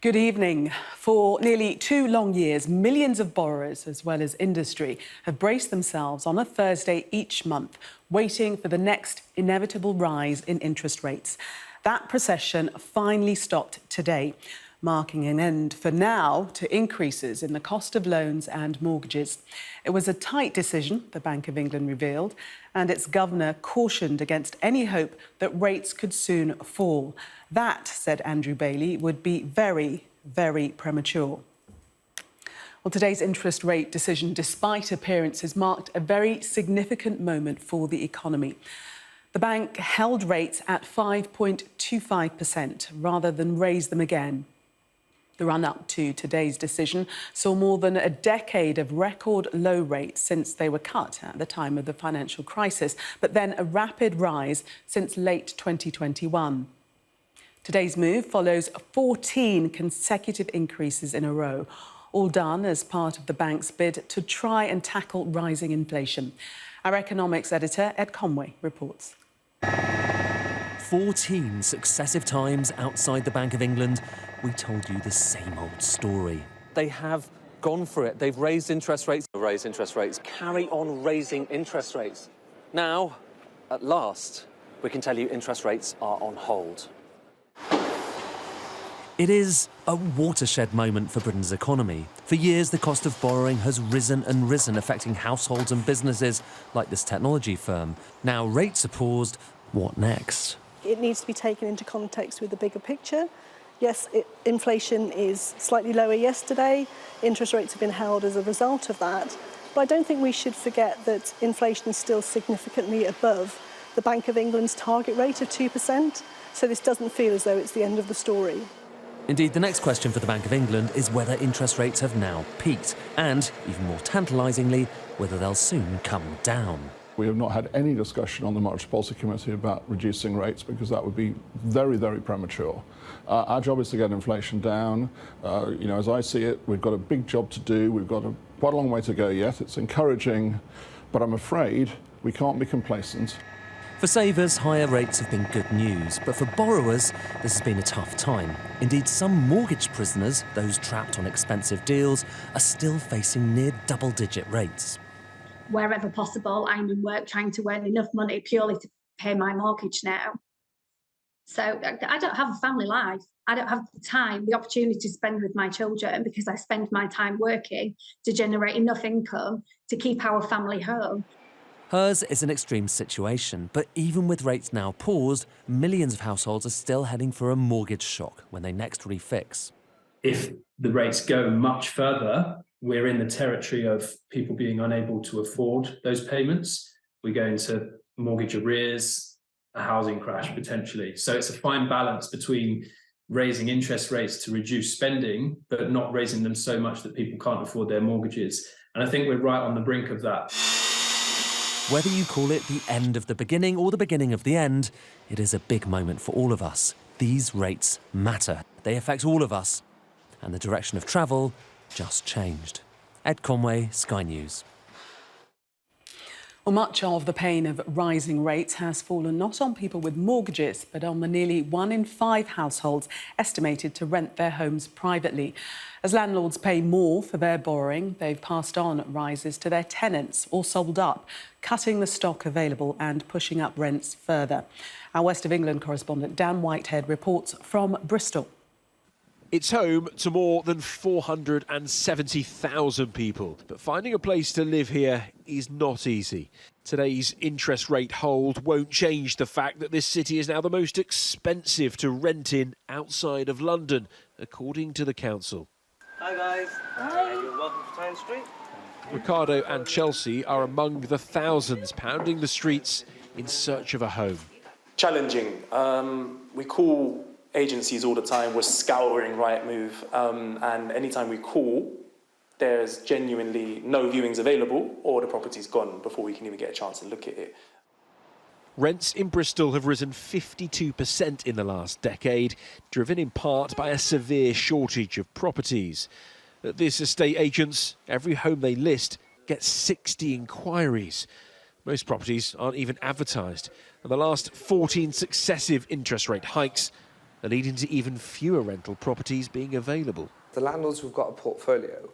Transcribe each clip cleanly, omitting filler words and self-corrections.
Good evening. For nearly 2 long years, millions of borrowers, as well as industry, have braced themselves on a Thursday each month, waiting for the next inevitable rise in interest rates. That procession finally stopped today, marking an end for now to increases in the cost of loans and mortgages. It was a tight decision, the Bank of England revealed, and its governor cautioned against any hope that rates could soon fall. That, said Andrew Bailey, would be very, very premature. Well, today's interest rate decision, despite appearances, marked a very significant moment for the economy. The bank held rates at 5.25% rather than raise them again. The run-up to today's decision saw more than a decade of record low rates since they were cut at the time of the financial crisis, but then a rapid rise since late 2021. Today's move follows 14 consecutive increases in a row, all done as part of the bank's bid to try and tackle rising inflation. Our economics editor, Ed Conway, reports. 14 successive times outside the Bank of England, we told you the same old story. They have gone for it. They've raised interest rates, carry on raising interest rates. Now, at last, we can tell you interest rates are on hold. It is a watershed moment for Britain's economy. For years, the cost of borrowing has risen and risen, affecting households and businesses like this technology firm. Now rates are paused. What next? It needs to be taken into context with the bigger picture. Yes, inflation is slightly lower yesterday. Interest rates have been held as a result of that. But I don't think we should forget that inflation is still significantly above the Bank of England's target rate of 2%. So this doesn't feel as though it's the end of the story. Indeed, the next question for the Bank of England is whether interest rates have now peaked and, even more tantalisingly, whether they'll soon come down. We have not had any discussion on the Monetary Policy Committee about reducing rates because that would be very, very premature. Our job is to get inflation down. As I see it, we've got a big job to do. We've got quite a long way to go yet. It's encouraging, but I'm afraid we can't be complacent. For savers, higher rates have been good news, but for borrowers, this has been a tough time. Indeed, some mortgage prisoners, those trapped on expensive deals, are still facing near double-digit rates. Wherever possible, I'm in work trying to earn enough money purely to pay my mortgage now. So I don't have a family life. I don't have the time, the opportunity to spend with my children because I spend my time working to generate enough income to keep our family home. Hers is an extreme situation, but even with rates now paused, millions of households are still heading for a mortgage shock when they next refix. If the rates go much further, we're in the territory of people being unable to afford those payments. We go into mortgage arrears, a housing crash potentially. So it's a fine balance between raising interest rates to reduce spending, but not raising them so much that people can't afford their mortgages. And I think we're right on the brink of that. Whether you call it the end of the beginning or the beginning of the end, it is a big moment for all of us. These rates matter. They affect all of us. And the direction of travel just changed. Ed Conway, Sky News. Well, much of the pain of rising rates has fallen not on people with mortgages, but on the nearly 1 in 5 households estimated to rent their homes privately. As landlords pay more for their borrowing, they've passed on rises to their tenants or sold up, cutting the stock available and pushing up rents further. Our West of England correspondent Dan Whitehead reports from Bristol. It's home to more than 470,000 people, but finding a place to live here is not easy. Today's interest rate hold won't change the fact that this city is now the most expensive to rent in outside of London, according to the council. Hi guys. Hi. Welcome to Tyne Street. Ricardo and Chelsea are among the thousands pounding the streets in search of a home. Challenging. We call agencies all the time. We're scouring Rightmove, and anytime we call, there's genuinely no viewings available or the property's gone before we can even get a chance to look at it. Rents in Bristol have risen 52% in the last decade, driven in part by a severe shortage of properties. At this estate agents, every home they list gets 60 inquiries. Most properties aren't even advertised, and the last 14 successive interest rate hikes leading to even fewer rental properties being available. The landlords who've got a portfolio,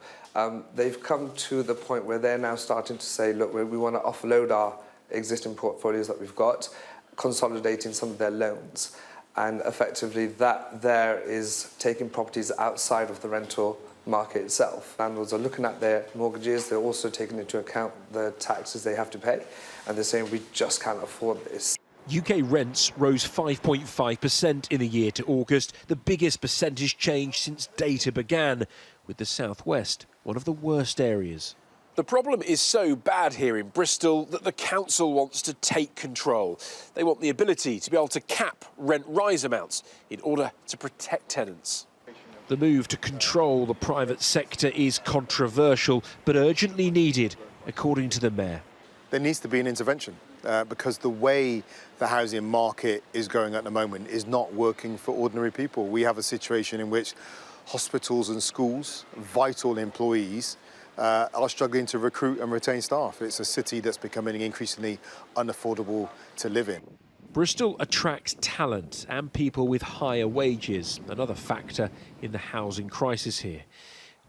they've come to the point where they're now starting to say, look, we want to offload our existing portfolios that we've got, consolidating some of their loans. And effectively that there is taking properties outside of the rental market itself. Landlords are looking at their mortgages, they're also taking into account the taxes they have to pay, and they're saying we just can't afford this. UK rents rose 5.5% in the year to August, the biggest percentage change since data began, with the southwest one of the worst areas. The problem is so bad here in Bristol that the council wants to take control. They want the ability to be able to cap rent rise amounts in order to protect tenants. The move to control the private sector is controversial, but urgently needed, according to the mayor. There needs to be an intervention because the way the housing market is going at the moment is not working for ordinary people. We have a situation in which hospitals and schools, vital employees, are struggling to recruit and retain staff. It's a city that's becoming increasingly unaffordable to live in. Bristol attracts talent and people with higher wages, another factor in the housing crisis here.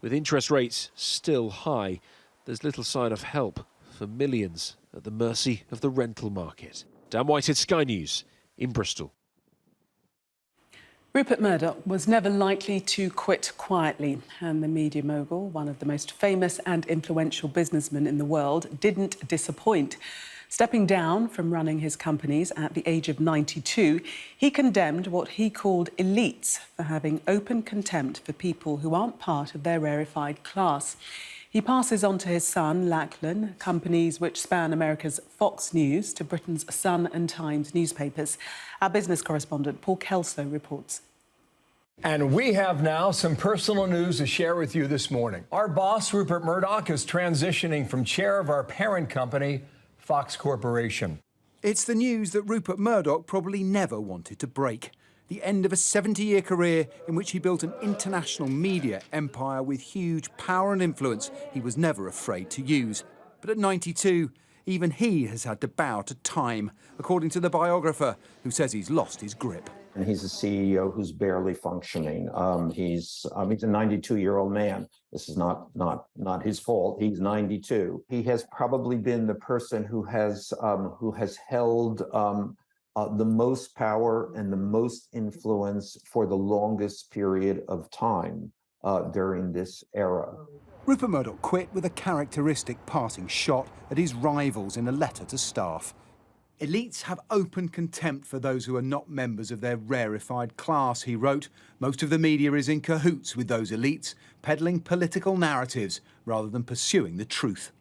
With interest rates still high, there's little sign of help for millions at the mercy of the rental market. Dan Whitehead, Sky News in Bristol. Rupert Murdoch was never likely to quit quietly, and the media mogul, one of the most famous and influential businessmen in the world, didn't disappoint. Stepping down from running his companies at the age of 92, he condemned what he called elites for having open contempt for people who aren't part of their rarefied class. He passes on to his son, Lachlan, companies which span America's Fox News to Britain's Sun and Times newspapers. Our business correspondent, Paul Kelso, reports. And we have now some personal news to share with you this morning. Our boss, Rupert Murdoch, is transitioning from chair of our parent company, Fox Corporation. It's the news that Rupert Murdoch probably never wanted to break. The end of a 70-year career in which he built an international media empire with huge power and influence he was never afraid to use. But at 92, even he has had to bow to time, according to the biographer, who says he's lost his grip. And he's a CEO who's barely functioning. He's a 92-year-old man. This is not his fault. He's 92. He has probably been the person who has held the most power and the most influence for the longest period of time during this era. Rupert Murdoch quit with a characteristic parting shot at his rivals in a letter to staff. Elites have open contempt for those who are not members of their rarefied class, he wrote. Most of the media is in cahoots with those elites, peddling political narratives rather than pursuing the truth.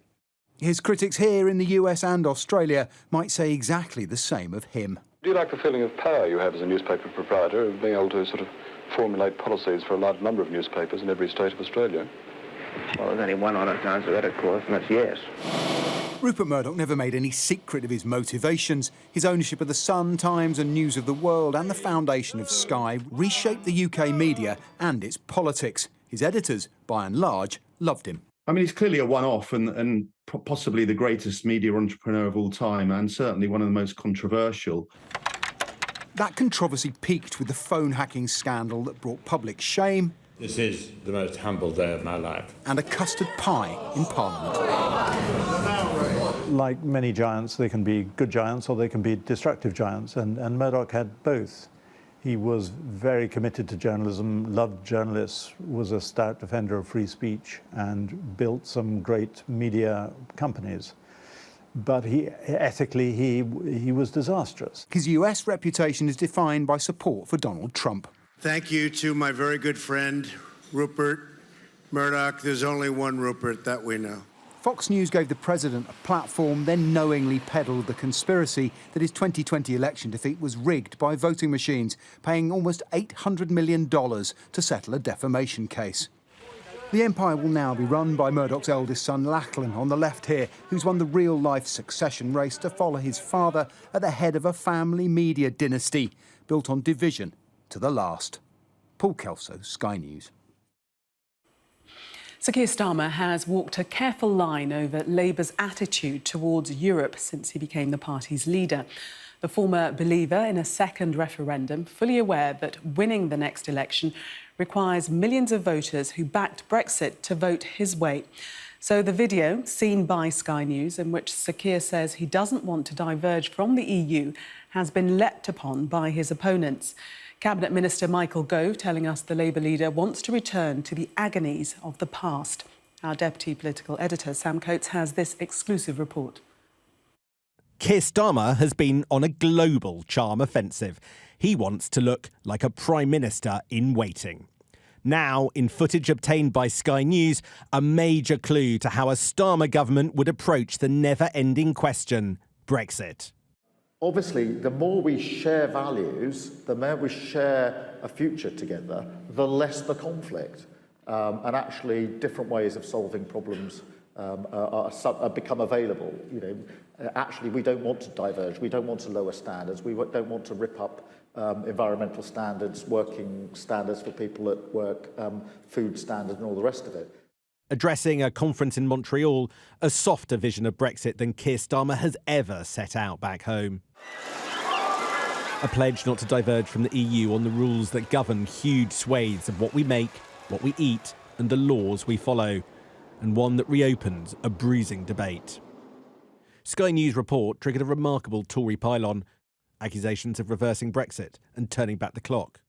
His critics here in the US and Australia might say exactly the same of him. Do you like the feeling of power you have as a newspaper proprietor, of being able to sort of formulate policies for a large number of newspapers in every state of Australia? Well, there's only one honest answer to that, of course, and that's yes. Rupert Murdoch never made any secret of his motivations. His ownership of the Sun, Times and News of the World and the foundation of Sky reshaped the UK media and its politics. His editors, by and large, loved him. I mean, he's clearly a one-off and possibly the greatest media entrepreneur of all time, and certainly one of the most controversial. That controversy peaked with the phone hacking scandal that brought public shame. This is the most humble day of my life. And a custard pie in Parliament. Like many giants, they can be good giants or they can be destructive giants, and Murdoch had both. He was very committed to journalism, loved journalists, was a stout defender of free speech, and built some great media companies. But ethically, he was disastrous. His US reputation is defined by support for Donald Trump. Thank you to my very good friend, Rupert Murdoch. There's only one Rupert that we know. Fox News gave the president a platform, then knowingly peddled the conspiracy that his 2020 election defeat was rigged by voting machines, paying almost $800 million to settle a defamation case. The empire will now be run by Murdoch's eldest son, Lachlan, on the left here, who's won the real-life succession race to follow his father at the head of a family media dynasty built on division to the last. Paul Kelso, Sky News. So Keir Starmer has walked a careful line over Labour's attitude towards Europe since he became the party's leader. The former believer in a second referendum, fully aware that winning the next election requires millions of voters who backed Brexit to vote his way. So the video, seen by Sky News, in which Sir Keir says he doesn't want to diverge from the EU, has been leapt upon by his opponents. Cabinet Minister Michael Gove telling us the Labour leader wants to return to the agonies of the past. Our Deputy Political Editor, Sam Coates, has this exclusive report. Keir Starmer has been on a global charm offensive. He wants to look like a Prime Minister in waiting. Now, in footage obtained by Sky News, a major clue to how a Starmer government would approach the never-ending question, Brexit. Obviously, the more we share values, the more we share a future together, the less the conflict. And actually, different ways of solving problems become available. You know, actually, we don't want to diverge. We don't want to lower standards. We don't want to rip up environmental standards, working standards for people at work, food standards, and all the rest of it. Addressing a conference in Montreal, a softer vision of Brexit than Keir Starmer has ever set out back home. A pledge not to diverge from the EU on the rules that govern huge swathes of what we make, what we eat, and the laws we follow, and one that reopens a bruising debate. Sky News report triggered a remarkable Tory pylon, accusations of reversing Brexit and turning back the clock.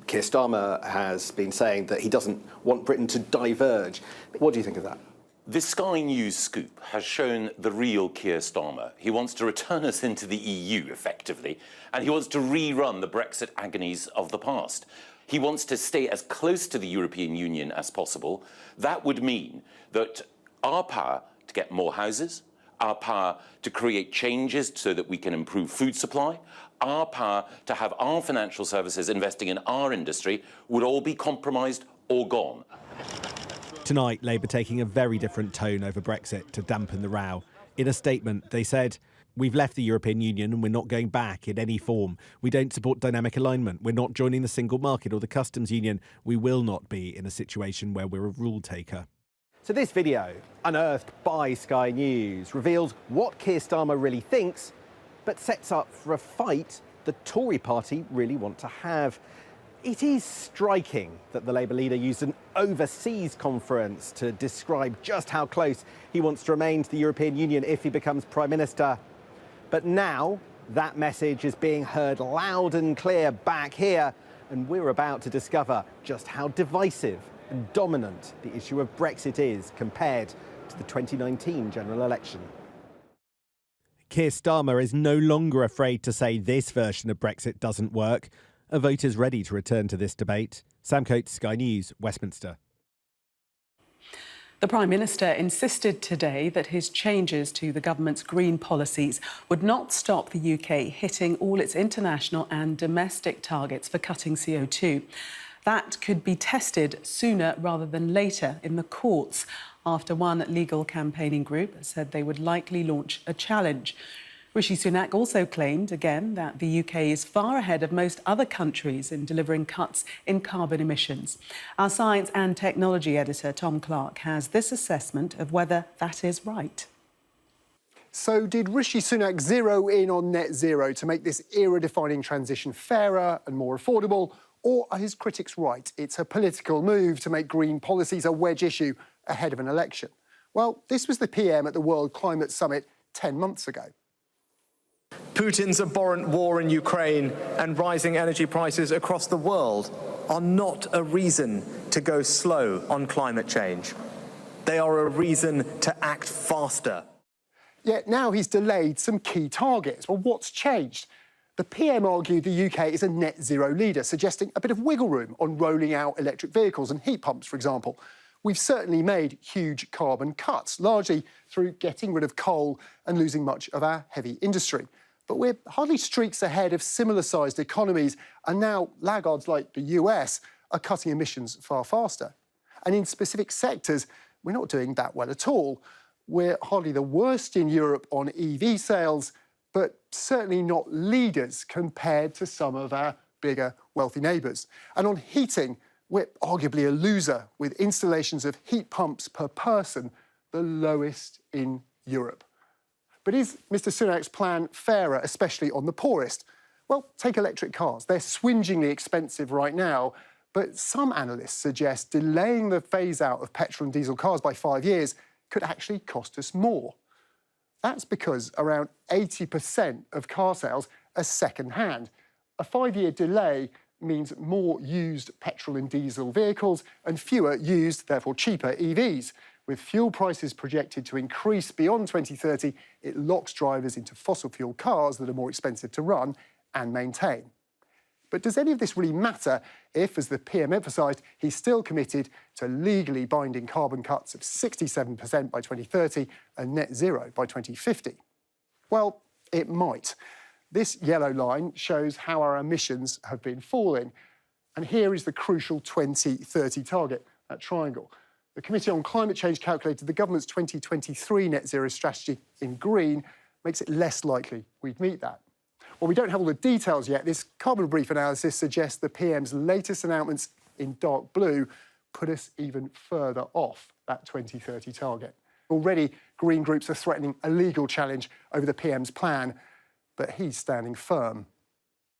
Keir Starmer has been saying that he doesn't want Britain to diverge. What do you think of that? This Sky News scoop has shown the real Keir Starmer. He wants to return us into the EU, effectively, and he wants to rerun the Brexit agonies of the past. He wants to stay as close to the European Union as possible. That would mean that our power to get more houses, our power to create changes so that we can improve food supply, our power to have our financial services investing in our industry would all be compromised or gone. Tonight, Labour taking a very different tone over Brexit to dampen the row. In a statement, they said, "We've left the European Union and we're not going back in any form. We don't support dynamic alignment. We're not joining the single market or the customs union. We will not be in a situation where we're a rule taker." So this video, unearthed by Sky News, reveals what Keir Starmer really thinks, but sets up for a fight the Tory party really want to have. It is striking that the Labour leader used an overseas conference to describe just how close he wants to remain to the European Union if he becomes Prime Minister. But now that message is being heard loud and clear back here, and we're about to discover just how divisive and dominant the issue of Brexit is compared to the 2019 general election. Keir Starmer is no longer afraid to say this version of Brexit doesn't work. Are voters ready to return to this debate? Sam Coates, Sky News, Westminster. The Prime Minister insisted today that his changes to the government's green policies would not stop the UK hitting all its international and domestic targets for cutting CO2. That could be tested sooner rather than later in the courts, after one legal campaigning group said they would likely launch a challenge. Rishi Sunak also claimed again that the UK is far ahead of most other countries in delivering cuts in carbon emissions. Our science and technology editor, Tom Clark, has this assessment of whether that is right. So did Rishi Sunak zero in on net zero to make this era-defining transition fairer and more affordable? Or are his critics right? It's a political move to make green policies a wedge issue ahead of an election. Well, this was the PM at the World Climate Summit 10 months ago. Putin's abhorrent war in Ukraine and rising energy prices across the world are not a reason to go slow on climate change. They are a reason to act faster. Yet now he's delayed some key targets. Well, what's changed? The PM argued the UK is a net zero leader, suggesting a bit of wiggle room on rolling out electric vehicles and heat pumps, for example. We've certainly made huge carbon cuts, largely through getting rid of coal and losing much of our heavy industry. But we're hardly streaks ahead of similar-sized economies, and now laggards like the US are cutting emissions far faster. And in specific sectors, we're not doing that well at all. We're hardly the worst in Europe on EV sales, but certainly not leaders compared to some of our bigger, wealthy neighbours. And on heating, we're arguably a loser, with installations of heat pumps per person the lowest in Europe. But is Mr Sunak's plan fairer, especially on the poorest? Well, take electric cars. They're swingingly expensive right now, but some analysts suggest delaying the phase-out of petrol and diesel cars by 5 years could actually cost us more. That's because around 80% of car sales are second-hand. A 5-year delay means more used petrol and diesel vehicles and fewer used, therefore cheaper, EVs. With fuel prices projected to increase beyond 2030, it locks drivers into fossil fuel cars that are more expensive to run and maintain. But does any of this really matter if, as the PM emphasised, he's still committed to legally binding carbon cuts of 67% by 2030 and net zero by 2050? Well, it might. This yellow line shows how our emissions have been falling. And here is the crucial 2030 target, that triangle. The Committee on Climate Change calculated the government's 2023 net zero strategy in green makes it less likely we'd meet that. While we don't have all the details yet, this carbon brief analysis suggests the PM's latest announcements in dark blue put us even further off that 2030 target. Already, green groups are threatening a legal challenge over the PM's plan, but he's standing firm.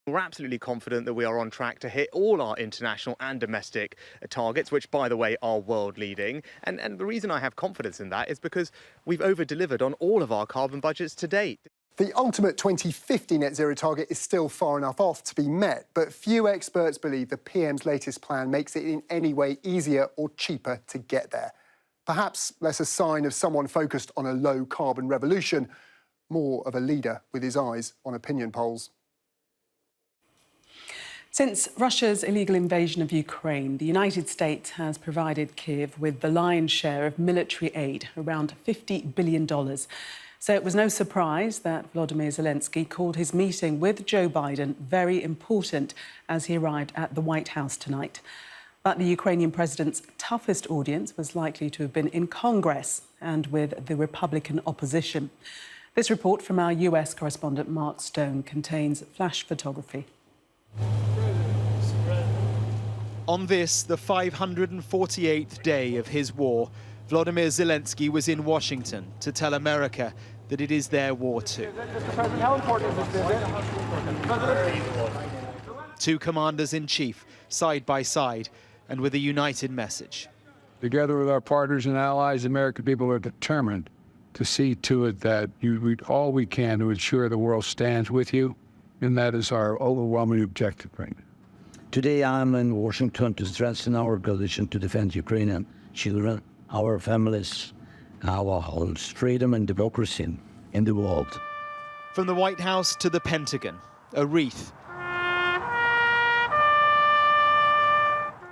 We're absolutely confident that we are on track to hit all our international and domestic targets, which, by the way, are world-leading. And the reason I have confidence in that is because we've over-delivered on all of our carbon budgets to date. The ultimate 2050 net zero target is still far enough off to be met, but few experts believe the PM's latest plan makes it in any way easier or cheaper to get there. Perhaps less a sign of someone focused on a low-carbon revolution, more of a leader with his eyes on opinion polls. Since Russia's illegal invasion of Ukraine, the United States has provided Kyiv with the lion's share of military aid, around $50 billion. So it was no surprise that Volodymyr Zelenskyy called his meeting with Joe Biden very important as he arrived at the White House tonight. But the Ukrainian president's toughest audience was likely to have been in Congress and with the Republican opposition. This report from our US correspondent Mark Stone contains flash photography. On this, the 548th day of his war, Volodymyr Zelenskyy was in Washington to tell America that it is their war too. How important is this visit? Two commanders-in-chief, side by side, and with a united message. Together with our partners and allies, the American people are determined to see to it that you do all we can to ensure the world stands with you, and that is our overwhelming objective right now. Today I'm in Washington to strengthen our position to defend Ukrainian children, our families, our homes, freedom and democracy in the world. From the White House to the Pentagon, a wreath.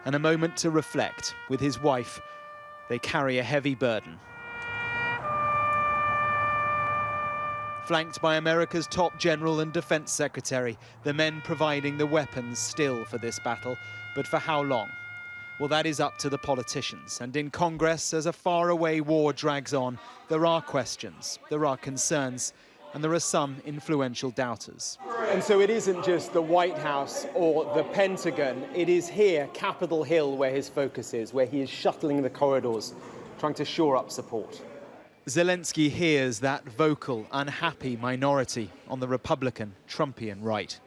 And a moment to reflect with his wife. They carry a heavy burden. Flanked by America's top general and defense secretary, the men providing the weapons still for this battle. But for how long? Well, that is up to the politicians. And in Congress, as a faraway war drags on, there are questions, there are concerns, and there are some influential doubters. And so it isn't just the White House or the Pentagon, it is here, Capitol Hill, where his focus is, where he is shuttling the corridors, trying to shore up support. Zelenskyy hears that vocal, unhappy minority on the Republican, Trumpian right.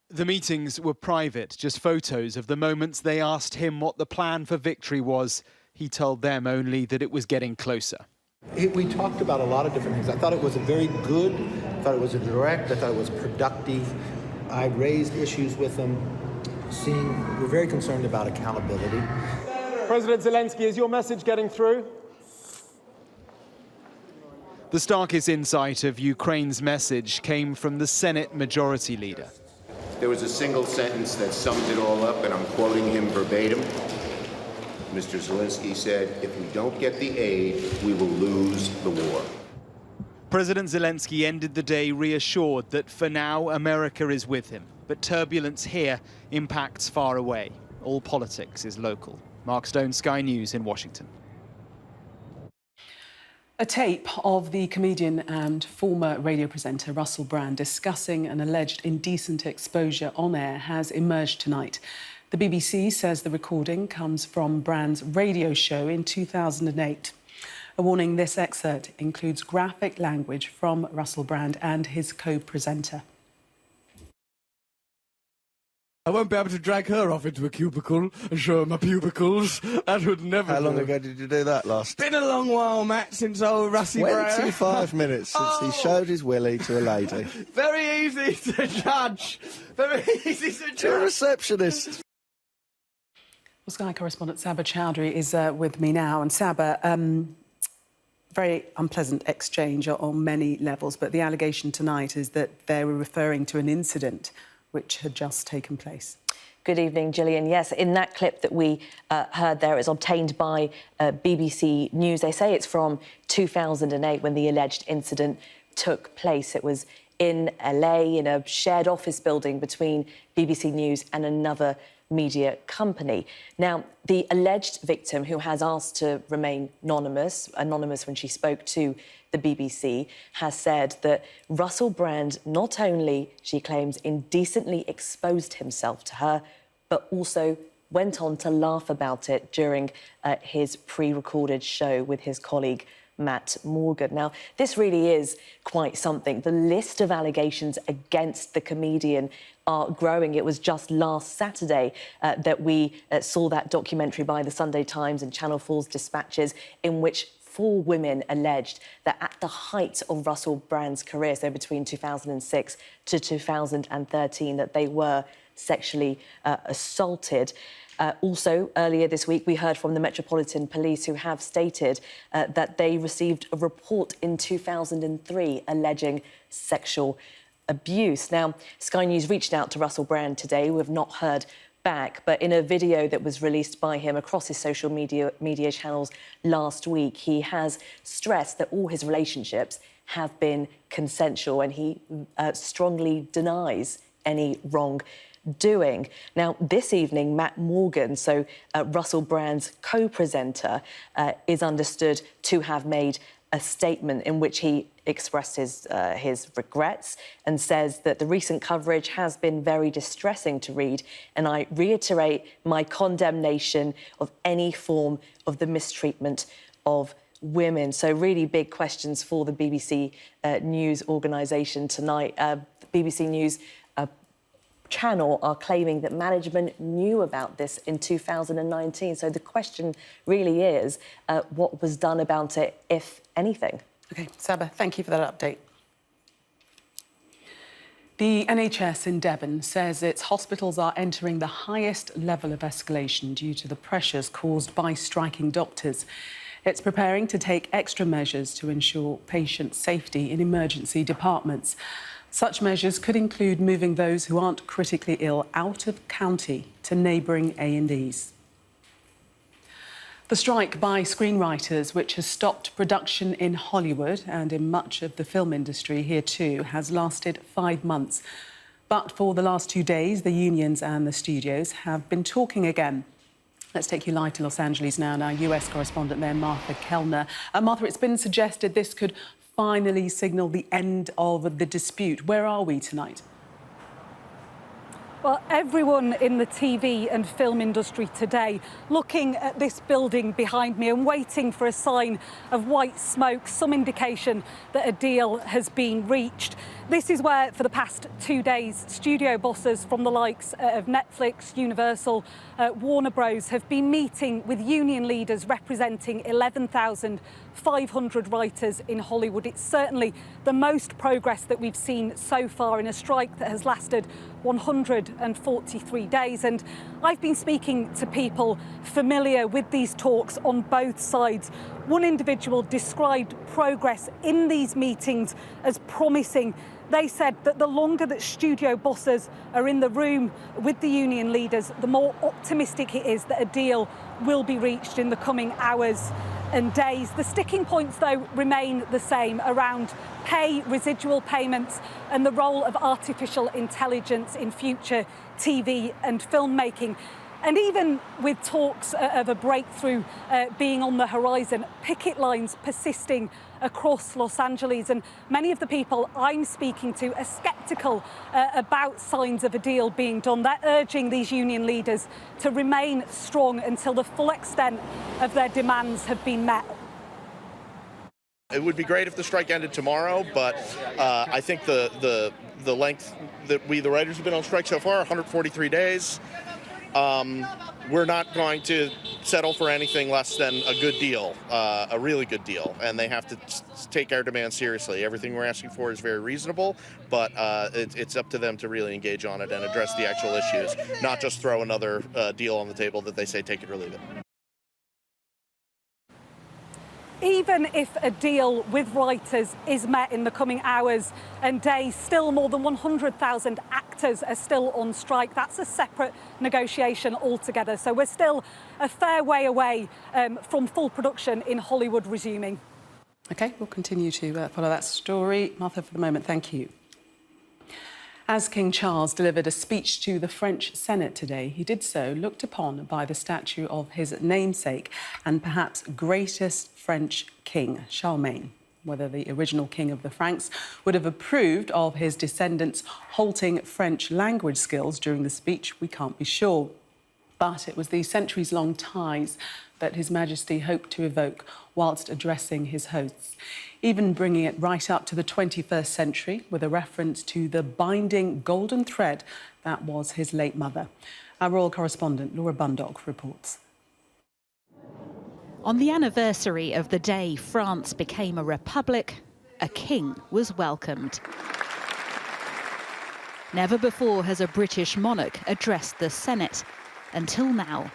The meetings were private, just photos of the moments they asked him what the plan for victory was. He told them only that it was getting closer. We talked about a lot of different things. I thought it was a very good, I thought it was direct, I thought it was productive. I raised issues with them, we're very concerned about accountability. President Zelenskyy, is your message getting through? The starkest insight of Ukraine's message came from the Senate Majority Leader. There was a single sentence that summed it all up, and I'm quoting him verbatim. Mr. Zelenskyy said, "If we don't get the aid, we will lose the war." President Zelenskyy ended the day reassured that for now America is with him. But turbulence here impacts far away. All politics is local. Mark Stone, Sky News in Washington. A tape of the comedian and former radio presenter Russell Brand discussing an alleged indecent exposure on air has emerged tonight. The BBC says the recording comes from Brand's radio show in 2008. A warning: this excerpt includes graphic language from Russell Brand and his co-presenter. I won't be able to drag her off into a cubicle and show her my pubicles. That would never How long do. ago did you do that last? Been a long while, Matt, since old Russie Brown. 25 minutes since he showed his willy to a lady. Very easy to judge. Very easy to judge. To a receptionist. Well, Sky correspondent Saba Chowdhury is with me now. And Saba, very unpleasant exchange on many levels, but the allegation tonight is that they were referring to an incident which had just taken place. Good evening, Gillian. Yes, in that clip that we heard there, it's obtained by BBC News. They say it's from 2008 when the alleged incident took place. It was in LA in a shared office building between BBC News and another media company. Now, the alleged victim, who has asked to remain anonymous when she spoke to the BBC, has said that Russell Brand not only, she claims, indecently exposed himself to her, but also went on to laugh about it during his pre-recorded show with his colleague Matt Morgan. Now, this really is quite something. The list of allegations against the comedian are growing. It was just last Saturday that we saw that documentary by the Sunday Times and Channel 4's Dispatches, in which 4 women alleged that at the height of Russell Brand's career, so between 2006 to 2013, that they were sexually assaulted. Also, earlier this week, we heard from the Metropolitan Police, who have stated that they received a report in 2003 alleging sexual abuse. Now, Sky News reached out to Russell Brand today. We have not heard back, but in a video that was released by him across his social media channels last week, he has stressed that all his relationships have been consensual, and he strongly denies any wrongdoing. Now, this evening, Matt Morgan, so Russell Brand's co-presenter, is understood to have made a statement in which he expresses his regrets and says that the recent coverage has been very distressing to read, and I reiterate my condemnation of any form of the mistreatment of women. So really big questions for the BBC News organisation tonight. BBC News channel are claiming that management knew about this in 2019. So the question really is what was done about it, if anything. OK, Saba, thank you for that update. The NHS in Devon says its hospitals are entering the highest level of escalation due to the pressures caused by striking doctors. It's preparing to take extra measures to ensure patient safety in emergency departments. Such measures could include moving those who aren't critically ill out of county to neighbouring A&Es. The strike by screenwriters, which has stopped production in Hollywood and in much of the film industry here too, has lasted 5 months. But for the last 2 days, the unions and the studios have been talking again. Let's take you live to Los Angeles now. Our US correspondent there, Martha Kellner. Martha, it's been suggested this could finally signal the end of the dispute. Where are we tonight? Well, everyone in the TV and film industry today looking at this building behind me and waiting for a sign of white smoke, some indication that a deal has been reached. This is where, for the past 2 days, studio bosses from the likes of Netflix, Universal, Warner Bros. Have been meeting with union leaders representing 11,500 writers in Hollywood. It's certainly the most progress that we've seen so far in a strike that has lasted 143 days. And I've been speaking to people familiar with these talks on both sides. One individual described progress in these meetings as promising. They said that the longer that studio bosses are in the room with the union leaders, the more optimistic it is that a deal will be reached in the coming hours and days. The sticking points, though, remain the same around pay, residual payments, and the role of artificial intelligence in future TV and filmmaking. And even with talks of a breakthrough being on the horizon, picket lines persisting across Los Angeles. And many of the people I'm speaking to are sceptical about signs of a deal being done. They're urging these union leaders to remain strong until the full extent of their demands have been met. It would be great if the strike ended tomorrow, but I think the length that we, the writers, have been on strike so far, 143 days. We're not going to settle for anything less than a good deal, a really good deal, and they have to take our demands seriously. Everything we're asking for is very reasonable, but it's up to them to really engage on it and address the actual issues, not just throw another deal on the table that they say take it or leave it. Even if a deal with writers is met in the coming hours and days, still more than 100,000 actors are still on strike. That's a separate negotiation altogether. So we're still a fair way away from full production in Hollywood resuming. OK, we'll continue to follow that story. Martha, for the moment, thank you. As King Charles delivered a speech to the French Senate today, he did so looked upon by the statue of his namesake and perhaps greatest French king, Charlemagne. Whether the original king of the Franks would have approved of his descendants' halting French language skills during the speech, we can't be sure. But it was the centuries-long ties that His Majesty hoped to evoke whilst addressing his hosts, even bringing it right up to the 21st century with a reference to the binding golden thread that was his late mother. Our royal correspondent, Laura Murdoch, reports. On the anniversary of the day France became a republic, a king was welcomed. Never before has a British monarch addressed the Senate, until now.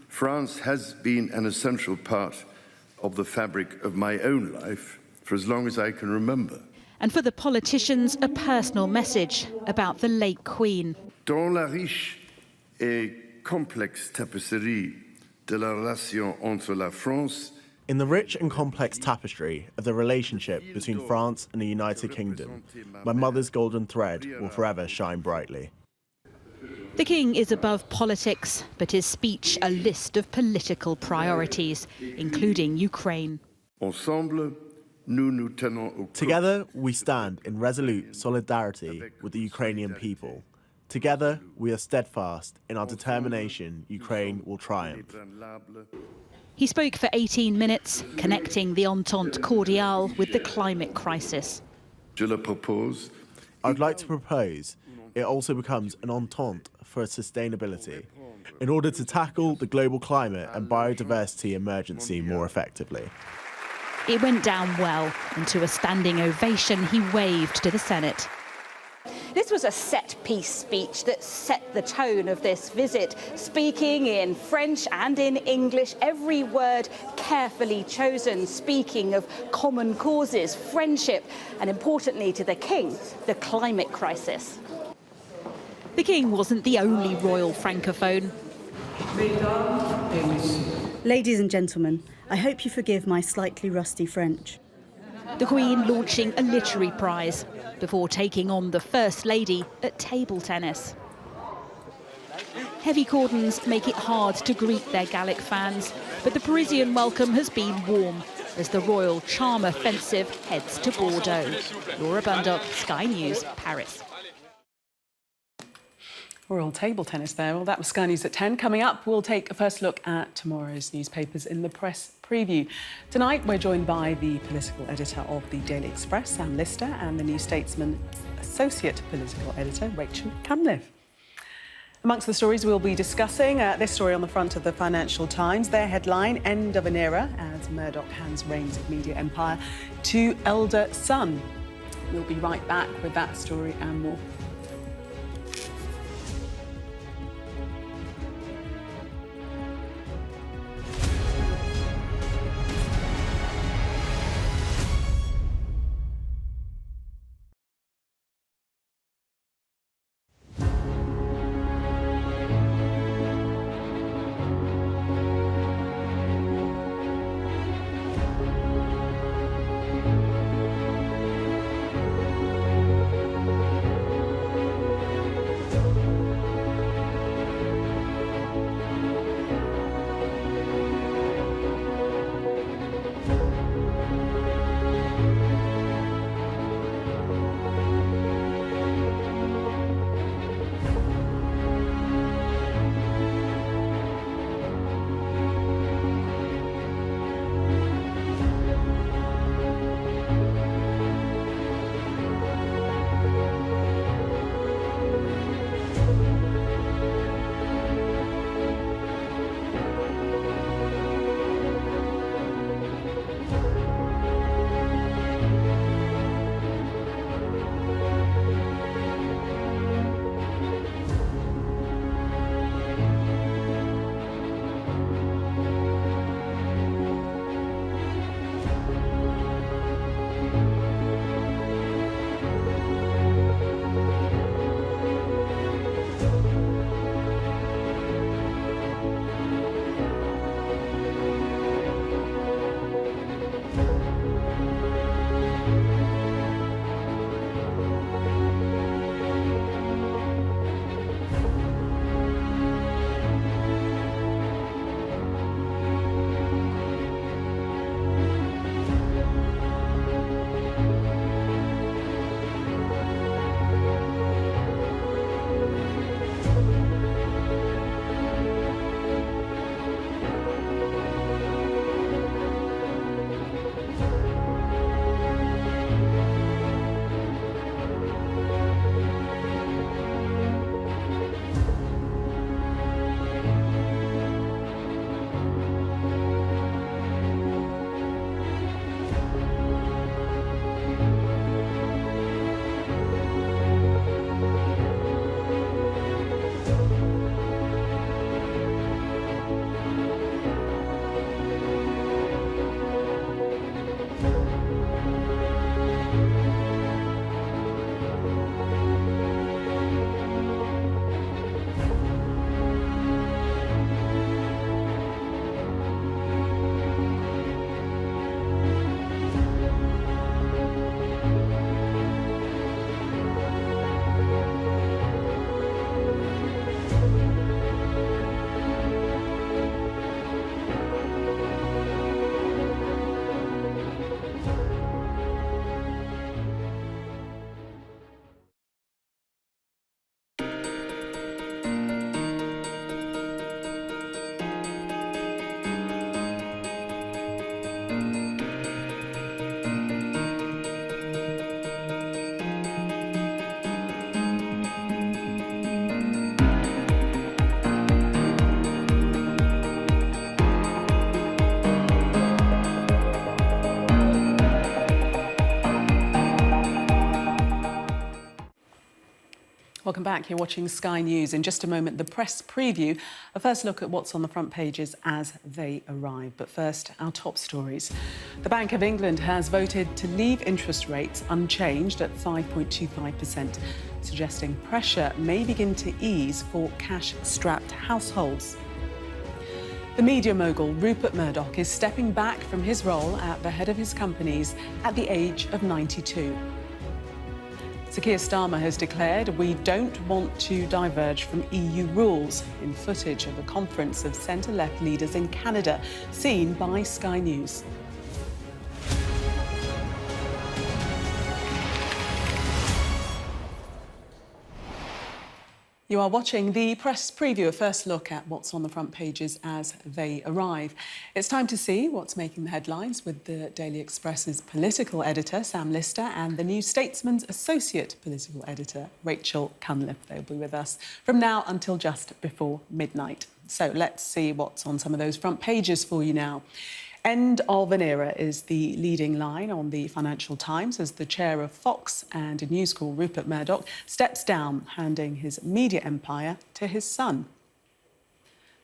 France has been an essential part of the fabric of my own life for as long as I can remember. And for the politicians, a personal message about the late Queen. Dans la riche et complexe tapisserie de la relation entre la France. In the rich and complex tapestry of the relationship between France and the United Kingdom, my mother's golden thread will forever shine brightly. The king is above politics, but his speech a list of political priorities, including Ukraine. Together, we stand in resolute solidarity with the Ukrainian people. Together, we are steadfast in our determination Ukraine will triumph. He spoke for 18 minutes, connecting the Entente Cordiale with the climate crisis. I'd like to propose it also becomes an entente for sustainability in order to tackle the global climate and biodiversity emergency more effectively. It went down well, and to a standing ovation, he waved to the Senate. This was a set-piece speech that set the tone of this visit, speaking in French and in English, every word carefully chosen, speaking of common causes, friendship, and importantly to the king, the climate crisis. The king wasn't the only royal francophone. Ladies and gentlemen, I hope you forgive my slightly rusty French. The Queen launching a literary prize before taking on the First Lady at table tennis. Heavy cordons make it hard to greet their Gallic fans, but the Parisian welcome has been warm as the royal charm offensive heads to Bordeaux. Laura Murdoch, Sky News, Paris. Royal table tennis there. Well, that was Sky News at 10. Coming up, we'll take a first look at tomorrow's newspapers in the press preview. Tonight, we're joined by the political editor of the Daily Express, Sam Lister, and the New Statesman's associate political editor, Rachel Cunliffe. Amongst the stories we'll be discussing, this story on the front of the Financial Times, their headline, End of an Era, as Murdoch hands reins of media empire to elder son. We'll be right back with that story and more. Welcome back. You're watching Sky News. In just a moment, the press preview. A first look at what's on the front pages as they arrive. But first, our top stories. The Bank of England has voted to leave interest rates unchanged at 5.25%, suggesting pressure may begin to ease for cash-strapped households. The media mogul Rupert Murdoch is stepping back from his role at the head of his companies at the age of 92. Keir Starmer has declared we don't want to diverge from EU rules in footage of a conference of centre-left leaders in Canada, seen by Sky News. You are watching the press preview, a first look at what's on the front pages as they arrive. It's time to see what's making the headlines with the Daily Express's political editor, Sam Lister, and the New Statesman's associate political editor, Rachel Cunliffe. They'll be with us from now until just before midnight. So let's see what's on some of those front pages for you now. End of an era is the leading line on the Financial Times as the chair of Fox and News Corp, Rupert Murdoch, steps down, handing his media empire to his son.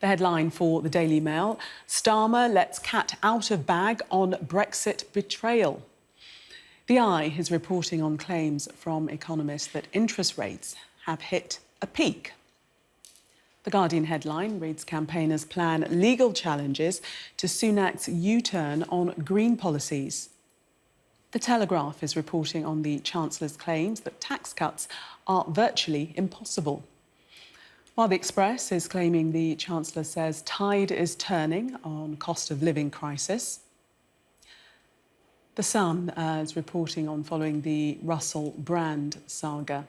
The headline for the Daily Mail, Starmer lets cat out of bag on Brexit betrayal. The Eye is reporting on claims from economists that interest rates have hit a peak. The Guardian headline reads campaigners plan legal challenges to Sunak's U-turn on green policies. The Telegraph is reporting on the Chancellor's claims that tax cuts are virtually impossible. While the Express is claiming the Chancellor says tide is turning on cost of living crisis. The Sun is reporting on following the Russell Brand saga.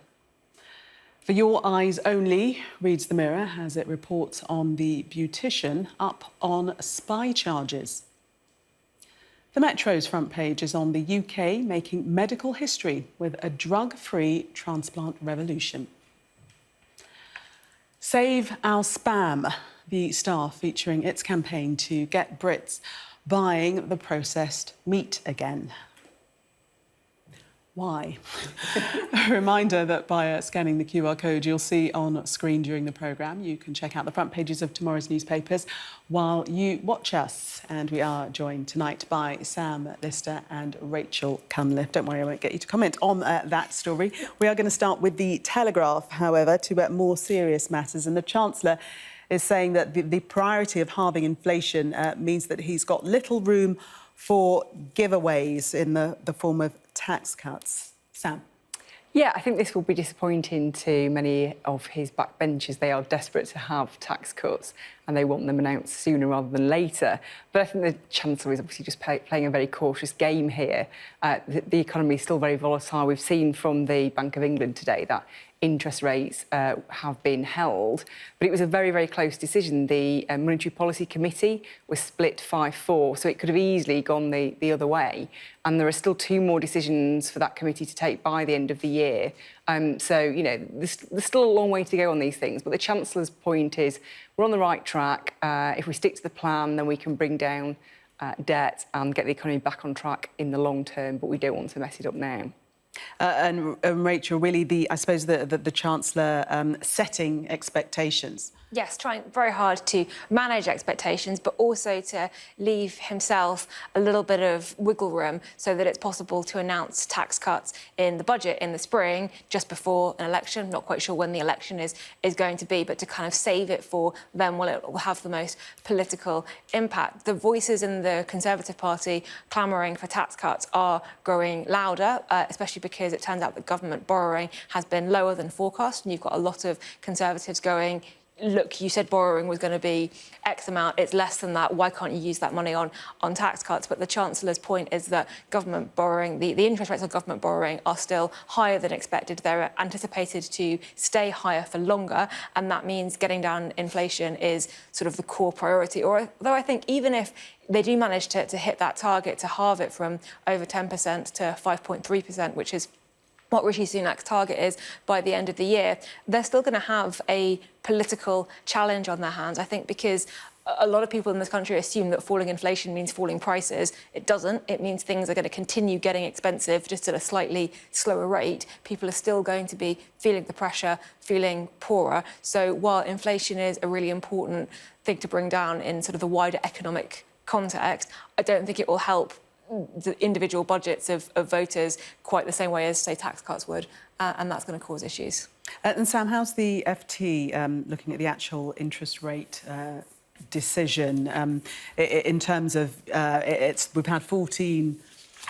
For your eyes only, reads the Mirror as it reports on the beautician up on spy charges. The Metro's front page is on the UK making medical history with a drug-free transplant revolution. Save Our Spam, the Star featuring its campaign to get Brits buying the processed meat again. Why? A reminder that by scanning the QR code you'll see on screen during the programme, you can check out the front pages of tomorrow's newspapers while you watch us. And we are joined tonight by Sam Lister and Rachel Cunliffe. Don't worry, I won't get you to comment on that story. We are going to start with the Telegraph, however, to more serious matters. And the Chancellor is saying that the priority of halving inflation means that he's got little room for giveaways in the form of tax cuts. Sam? Yeah, I think this will be disappointing to many of his backbenchers. They are desperate to have tax cuts and they want them announced sooner rather than later. But I think the Chancellor is obviously just playing a very cautious game here. The economy is still very volatile. We've seen from the Bank of England today that interest rates have been held, but it was a very, very close decision. The Monetary Policy Committee was split 5-4, so it could have easily gone the other way. And there are still 2 more decisions for that committee to take by the end of the year. So, you know, there's still a long way to go on these things, but the Chancellor's point is we're on the right track. If we stick to the plan, then we can bring down debt and get the economy back on track in the long term, but we don't want to mess it up now. And Rachel, really, I suppose the Chancellor setting expectations. Yes, trying very hard to manage expectations, but also to leave himself a little bit of wiggle room so that it's possible to announce tax cuts in the budget in the spring, just before an election. Not quite sure when the election is going to be, but to kind of save it for then when it will have the most political impact. The voices in the Conservative Party clamouring for tax cuts are growing louder, especially because it turns out that government borrowing has been lower than forecast, and you've got a lot of Conservatives going, look, you said borrowing was going to be X amount, it's less than that, why can't you use that money on tax cuts? But the Chancellor's point is that government borrowing, the interest rates on government borrowing are still higher than expected. They're anticipated to stay higher for longer, and that means getting down inflation is sort of the core priority. Although I think even if they do manage to hit that target, to halve it from over 10% to 5.3%, which is what Rishi Sunak's target is by the end of the year, they're still going to have a political challenge on their hands, I think, because a lot of people in this country assume that falling inflation means falling prices. It doesn't. It means things are going to continue getting expensive, just at a slightly slower rate. People are still going to be feeling the pressure, feeling poorer. So while inflation is a really important thing to bring down in sort of the wider economic context, I don't think it will help the individual budgets of voters quite the same way as, say, tax cuts would, and that's going to cause issues. And Sam, how's the FT looking at the actual interest rate decision in terms of we've had 14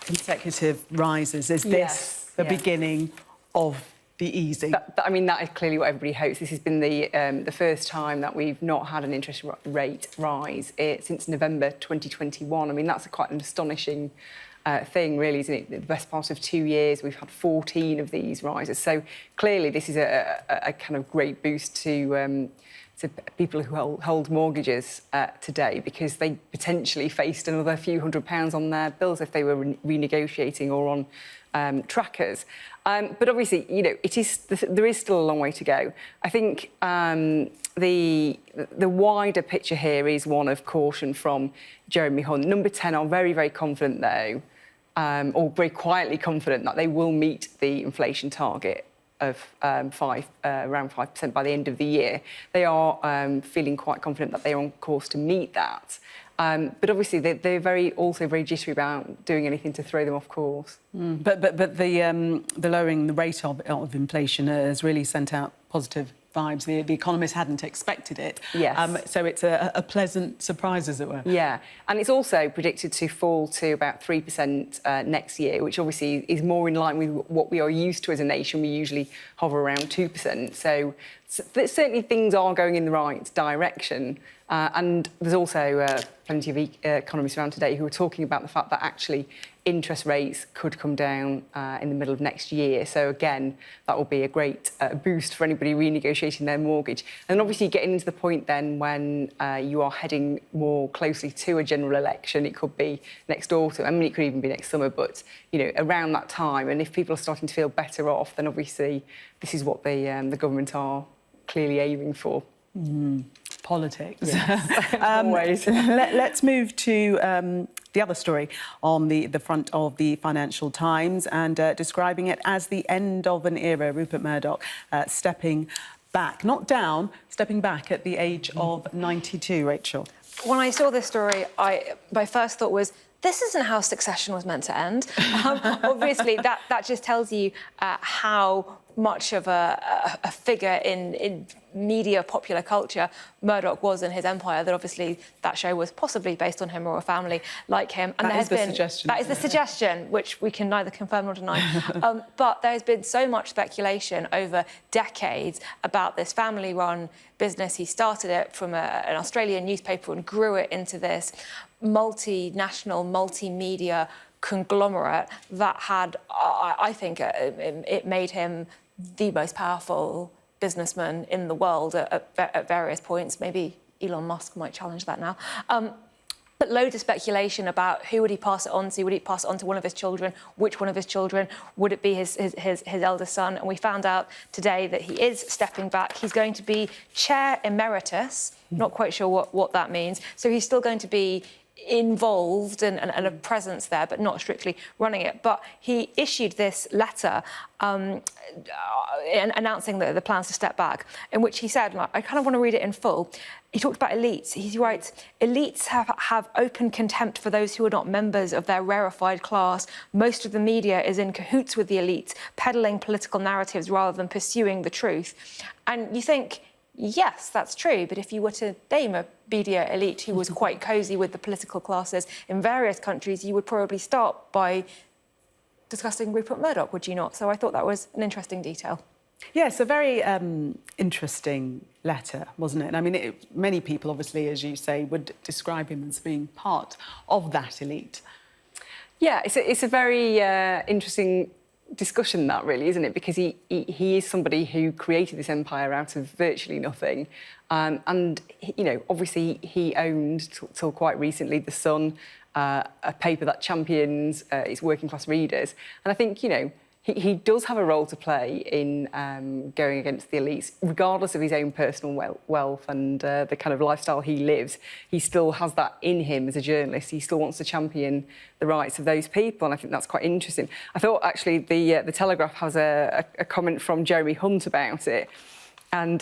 consecutive rises. Is this the beginning of the easing? I mean, that is clearly what everybody hopes. This has been the first time that we've not had an interest rate rise since November 2021. I mean, that's quite an astonishing thing, really, isn't it? The best part of 2 years, we've had 14 of these rises. So clearly, this is a kind of great boost to people who hold mortgages today, because they potentially faced another few £100s on their bills if they were renegotiating or on trackers. But obviously, you know, there is still a long way to go. I think the wider picture here is one of caution from Jeremy Hunt. Number 10 are very, very confident, though, or very quietly confident that they will meet the inflation target of around 5% by the end of the year. They are feeling quite confident that they're on course to meet that. But obviously, they're also very jittery about doing anything to throw them off course. But the lowering the rate of inflation has really sent out positive vibes. The economists hadn't expected it. Yes. So it's a pleasant surprise, as it were. Yeah, and it's also predicted to fall to about 3% next year, which obviously is more in line with what we are used to as a nation. We usually hover around 2%. So certainly things are going in the right direction. And there's also plenty of economists around today who are talking about the fact that actually interest rates could come down in the middle of next year. So again, that will be a great boost for anybody renegotiating their mortgage. And obviously getting into the point then when you are heading more closely to a general election, it could be next autumn. I mean, it could even be next summer, but, you know, around that time. And if people are starting to feel better off, then obviously this is what the government are clearly aiming for. Politics. Yes. Always. Let's move to the other story on the front of the Financial Times, and describing it as the end of an era. Rupert Murdoch stepping back, not down, stepping back at the age of 92, Rachel. When I saw this story, my first thought was, this isn't how Succession was meant to end. Obviously, that just tells you how much of a figure in media popular culture Murdoch was in his empire, that obviously that show was possibly based on him or a family like him. And that is the suggestion. That is the suggestion, which we can neither confirm nor deny. But there has been so much speculation over decades about this family-run business. He started it from an Australian newspaper and grew it into this multinational, multimedia conglomerate that had, I think, it made him the most powerful businessman in the world at various points. Maybe Elon Musk might challenge that now. But loads of speculation about who would he pass it on to? Would he pass it on to one of his children? Which one of his children? Would it be his eldest son? And we found out today that he is stepping back. He's going to be chair emeritus. Not quite sure what that means. So he's still going to be involved and a presence there, but not strictly running it. But he issued this letter announcing the plans to step back, in which he said, I kind of want to read it in full. He talked about elites. He writes, elites have open contempt for those who are not members of their rarefied class. Most of the media is in cahoots with the elites, peddling political narratives rather than pursuing the truth. And you think, yes, that's true, but if you were to name a media elite who was quite cosy with the political classes in various countries, you would probably start by discussing Rupert Murdoch, would you not? So I thought that was an interesting detail. Yes, a very interesting letter, wasn't it? I mean, many people, obviously, as you say, would describe him as being part of that elite. Yeah, it's a very interesting discussion, that, really, isn't it? Because he is somebody who created this empire out of virtually nothing. And, you know, obviously he owned, till quite recently, The Sun, a paper that champions its working class readers. And I think, you know, he does have a role to play in going against the elites, regardless of his own personal wealth and the kind of lifestyle he lives. He still has that in him as a journalist. He still wants to champion the rights of those people, and I think that's quite interesting. I thought, actually, the Telegraph has a comment from Jeremy Hunt about it. And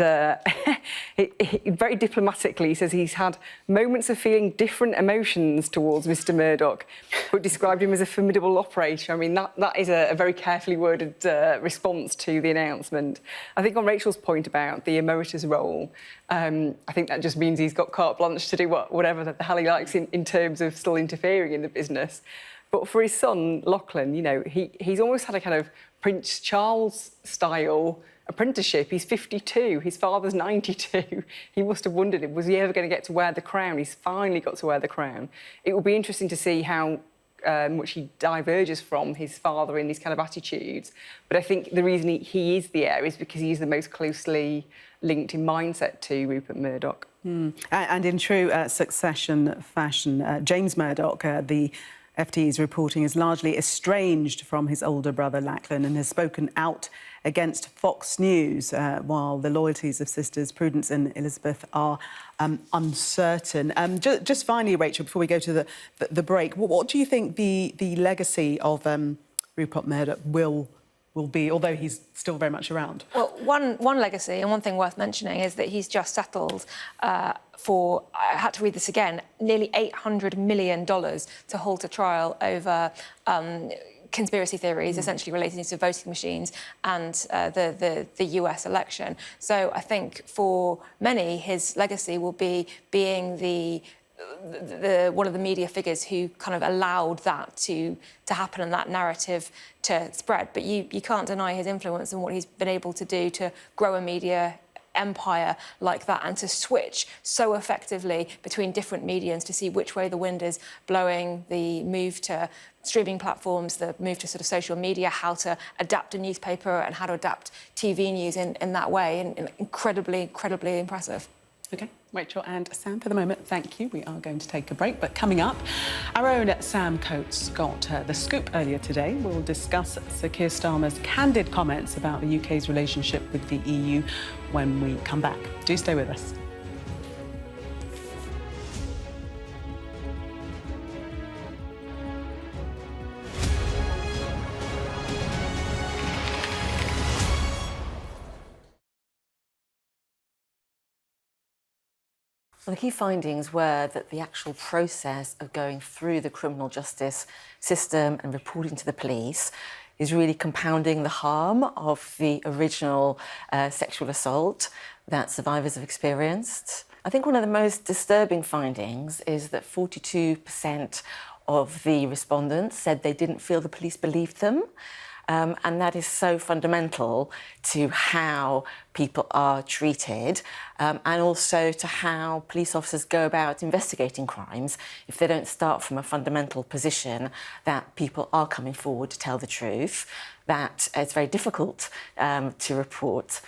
very diplomatically, he says he's had moments of feeling different emotions towards Mr Murdoch, but described him as a formidable operator. I mean, that is a very carefully worded response to the announcement. I think on Rachel's point about the emeritus role, I think that just means he's got carte blanche to do whatever the hell he likes in terms of still interfering in the business. But for his son, Lachlan, you know, he's almost had a kind of Prince Charles-style apprenticeship. He's 52, his father's 92. He must have wondered, was he ever going to get to wear the crown? He's finally got to wear the crown. It will be interesting to see how much he diverges from his father in these kind of attitudes. But I think the reason he is the heir is because he's the most closely linked in mindset to Rupert Murdoch. And in true succession fashion, James Murdoch, the FT is reporting, is largely estranged from his older brother Lachlan and has spoken out against Fox News, while the loyalties of sisters Prudence and Elizabeth are uncertain. Just finally, Rachel, before we go to the break, what do you think the legacy of Rupert Murdoch will be, although he's still very much around? Well, one legacy, and one thing worth mentioning, is that he's just settled for, I had to read this again, nearly $800 million to halt a trial over conspiracy theories essentially relating to voting machines and the US election. So I think for many, his legacy will be being one of the media figures who kind of allowed that to happen and that narrative to spread. But you can't deny his influence and what he's been able to do to grow a media empire like that and to switch so effectively between different mediums to see which way the wind is blowing, the move to streaming platforms, the move to sort of social media, how to adapt a newspaper and how to adapt TV news in that way, and incredibly impressive. OK, Rachel and Sam, for the moment, thank you. We are going to take a break, but coming up, our own Sam Coates got the scoop earlier today. We'll discuss Sir Keir Starmer's candid comments about the UK's relationship with the EU when we come back. Do stay with us. Well, the key findings were that the actual process of going through the criminal justice system and reporting to the police is really compounding the harm of the original sexual assault that survivors have experienced. I think one of the most disturbing findings is that 42% of the respondents said they didn't feel the police believed them. And that is so fundamental to how people are treated, and also to how police officers go about investigating crimes if they don't start from a fundamental position that people are coming forward to tell the truth, that it's very difficult to report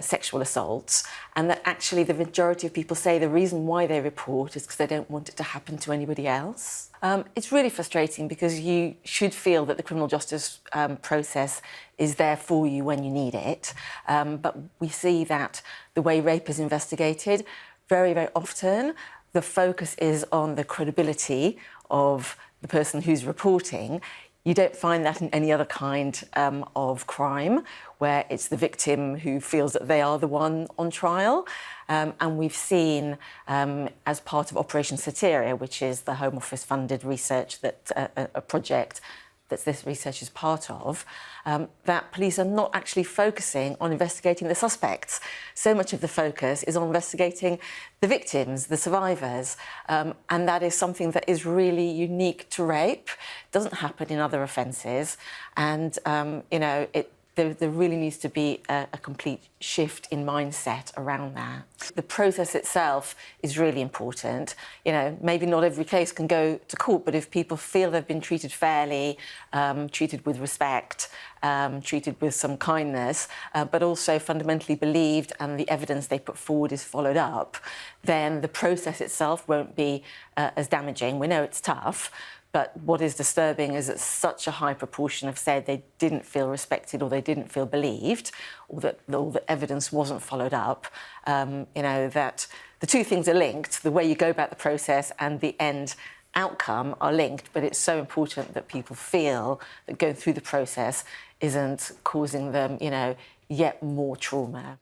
sexual assaults, and that actually the majority of people say the reason why they report is because they don't want it to happen to anybody else. It's really frustrating because you should feel that the criminal justice process is there for you when you need it. But we see that the way rape is investigated, very, very often, the focus is on the credibility of the person who's reporting. You don't find that in any other kind of crime, where it's the victim who feels that they are the one on trial. And we've seen, as part of Operation Soteria, which is the Home Office funded research, that a project that this research is part of, that police are not actually focusing on investigating the suspects. So much of the focus is on investigating the victims, the survivors, and that is something that is really unique to rape. It doesn't happen in other offences, and you know, there really needs to be a complete shift in mindset around that. The process itself is really important. You know, maybe not every case can go to court, but if people feel they've been treated fairly, treated with respect, treated with some kindness, but also fundamentally believed and the evidence they put forward is followed up, then the process itself won't be as damaging. We know it's tough, But what is disturbing is that such a high proportion have said they didn't feel respected or they didn't feel believed, or that all the evidence wasn't followed up. That the two things are linked. The way you go about the process and the end outcome are linked, but it's so important that people feel that going through the process isn't causing them, yet more trauma.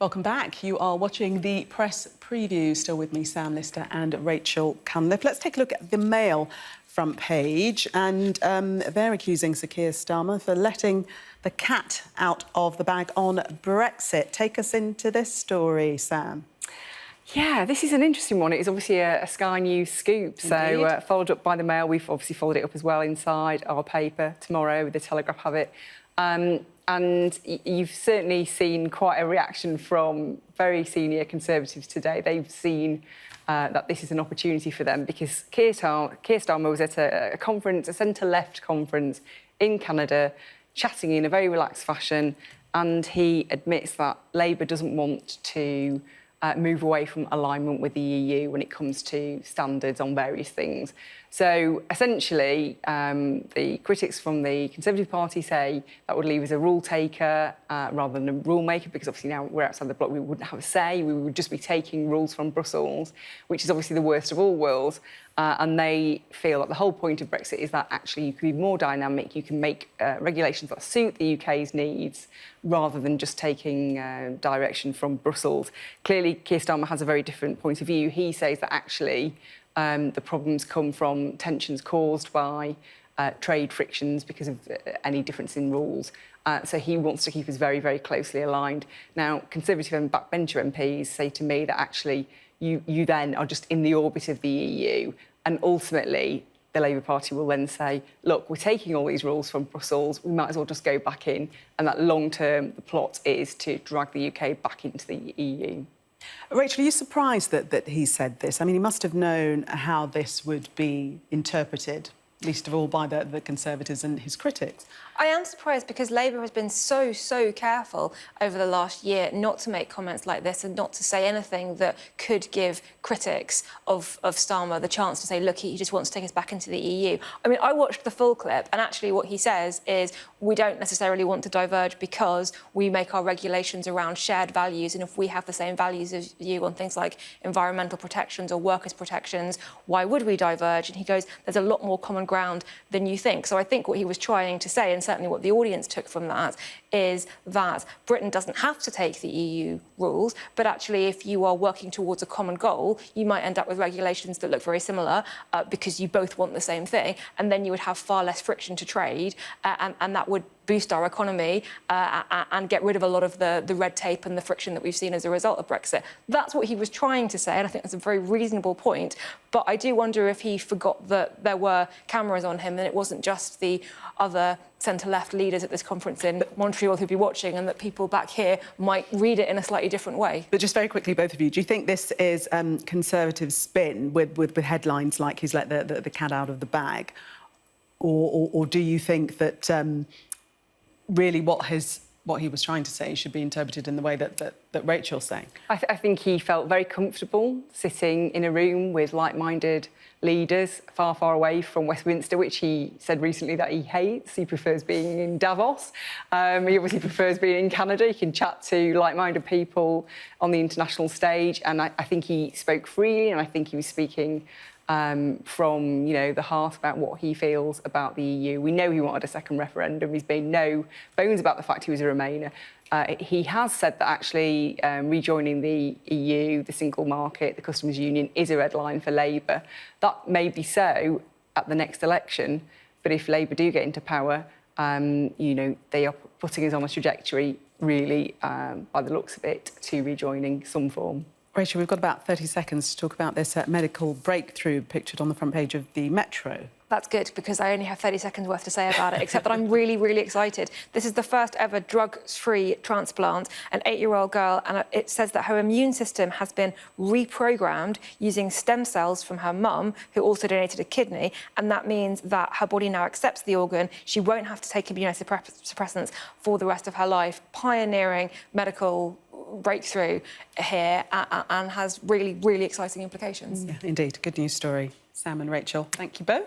Welcome back. You are watching the press preview. Still with me, Sam Lister and Rachel Cunliffe. Let's take a look at the Mail front page. And they're accusing Sir Keir Starmer for letting the cat out of the bag on Brexit. Take us into this story, Sam. Yeah, this is an interesting one. It is obviously a Sky News scoop. So followed up by the Mail. We've obviously followed it up as well inside our paper tomorrow. The Telegraph have it. And you've certainly seen quite a reaction from very senior Conservatives today. They've seen that this is an opportunity for them because Keir Starmer was at a conference, a centre-left conference in Canada, chatting in a very relaxed fashion, and he admits that Labour doesn't want to move away from alignment with the EU when it comes to standards on various things. So essentially, the critics from the Conservative Party say that would leave us a rule taker rather than a rule maker, because obviously now we're outside the bloc, we wouldn't have a say, we would just be taking rules from Brussels, which is obviously the worst of all worlds. And they feel that the whole point of Brexit is that actually you can be more dynamic, you can make regulations that suit the UK's needs rather than just taking direction from Brussels. Clearly, Keir Starmer has a very different point of view. He says that actually the problems come from tensions caused by trade frictions because of any difference in rules. So he wants to keep us very, very closely aligned. Now, Conservative and backbencher MPs say to me that actually you then are just in the orbit of the EU, and ultimately the Labour Party will then say, look, we're taking all these rules from Brussels, we might as well just go back in, and that long-term, the plot is to drag the UK back into the EU. Rachel, are you surprised that he said this? I mean, he must have known how this would be interpreted, least of all by the Conservatives and his critics. I am surprised because Labour has been so careful over the last year not to make comments like this and not to say anything that could give critics of Starmer the chance to say, look, he just wants to take us back into the EU. I mean, I watched the full clip, and actually what he says is we don't necessarily want to diverge because we make our regulations around shared values, and if we have the same values as you on things like environmental protections or workers' protections, why would we diverge? And he goes, there's a lot more common ground than you think. So I think what he was trying to say, and certainly what the audience took from that, is that Britain doesn't have to take the EU rules, but actually if you are working towards a common goal, you might end up with regulations that look very similar because you both want the same thing, and then you would have far less friction to trade, and that would boost our economy and get rid of a lot of the red tape and the friction that we've seen as a result of Brexit. That's what he was trying to say, and I think that's a very reasonable point. But I do wonder if he forgot that there were cameras on him and it wasn't just the other centre-left leaders at this conference in Montreal who'd be watching, and that people back here might read it in a slightly different way. But just very quickly, both of you, do you think this is Conservative spin with headlines like he's let the cat out of the bag? Or do you think that really what has what he was trying to say should be interpreted in the way that Rachel's saying. I think he felt very comfortable sitting in a room with like-minded leaders far, far away from Westminster, which he said recently that he hates. He prefers being in Davos. He obviously prefers being in Canada. He can chat to like-minded people on the international stage, and I think he spoke freely, and I think he was speaking from, the heart about what he feels about the EU. We know he wanted a second referendum. He's made no bones about the fact he was a Remainer. He has said that actually rejoining the EU, the single market, the customs union is a red line for Labour. That may be so at the next election, but if Labour do get into power, they are putting us on a trajectory, really, by the looks of it, to rejoining some form. Rachel, we've got about 30 seconds to talk about this medical breakthrough pictured on the front page of the Metro. That's good, because I only have 30 seconds worth to say about it, except that I'm really, really excited. This is the first ever drug-free transplant, an 8-year-old girl, and it says that her immune system has been reprogrammed using stem cells from her mum, who also donated a kidney, and that means that her body now accepts the organ. She won't have to take immunosuppressants for the rest of her life. Pioneering medical breakthrough here, and has really, really exciting implications. Yeah, indeed. Good news story. Sam and Rachel, thank you both.